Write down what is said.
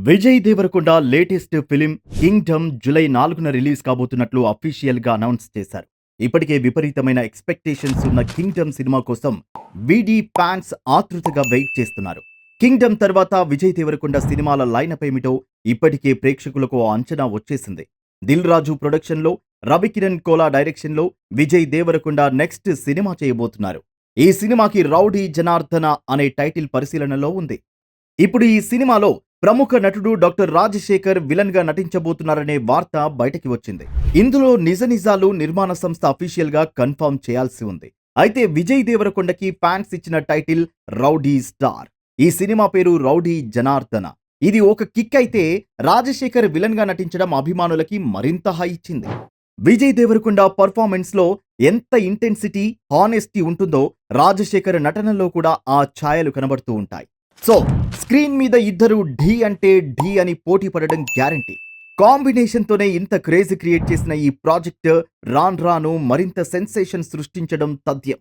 Vijay Deverakonda latest film Kingdom July 4న release కాబోతున్నట్లు official గా అనౌన్స్ చేశారు. ఇప్పటికే విపరీతమైన ఎక్స్పెక్టేషన్స్ ఉన్న కింగ్డమ్ సినిమా కోసం వీడీ ఫ్యాన్స్ ఆతృతగా వెయిట్ చేస్తున్నారు. కింగ్డమ్ తర్వాత విజయ్ దేవరకొండ సినిమాల లైనప్ ఏమిటో ఇప్పటికే ప్రేక్షకులకు అంచనా వచ్చేసింది. దిల్ రాజు ప్రొడక్షన్ లో, రవికిరణ్ కోలా డైరెక్షన్ లో విజయ్ దేవరకొండ నెక్స్ట్ సినిమా చేయబోతున్నారు. ఈ సినిమాకి రౌడీ జనార్దన అనే టైటిల్ పరిశీలనలో ఉంది. ఇప్పుడు ఈ సినిమాలో ప్రముఖ నటుడు డాక్టర్ రాజశేఖర్ విలన్ గా నటించబోతున్నారనే వార్త బయటకి వచ్చింది. ఇందులో నిజాలు నిర్మాణ సంస్థ అఫీషియల్ గా కన్ఫర్మ్ చేయాల్సి ఉంది. అయితే విజయ్ దేవరకొండకి ఫ్యాన్స్ ఇచ్చిన టైటిల్ రౌడీ స్టార్. ఈ సినిమా పేరు రౌడీ జనార్దన. ఇది ఒక కిక్ అయితే రాజశేఖర్ విలన్ గా నటించడం అభిమానులకి మరింత హై ఇచ్చింది. విజయ్ దేవరకొండ పర్ఫార్మెన్స్ లో ఎంత ఇంటెన్సిటీ, హానెస్టీ ఉంటుందో రాజశేఖర్ నటనలో కూడా ఆ ఛాయలు కనబడుతూ ఉంటాయి. సో స్క్రీన్ మీద ఇద్దరు ఢీ అంటే ఢీ అని పోటీ పడడం గ్యారంటీ. కాంబినేషన్ తోనే ఇంత క్రేజ్ క్రియేట్ చేసిన ఈ ప్రాజెక్ట్ రాను రాను మరింత సెన్సేషన్ సృష్టించడం తథ్యం.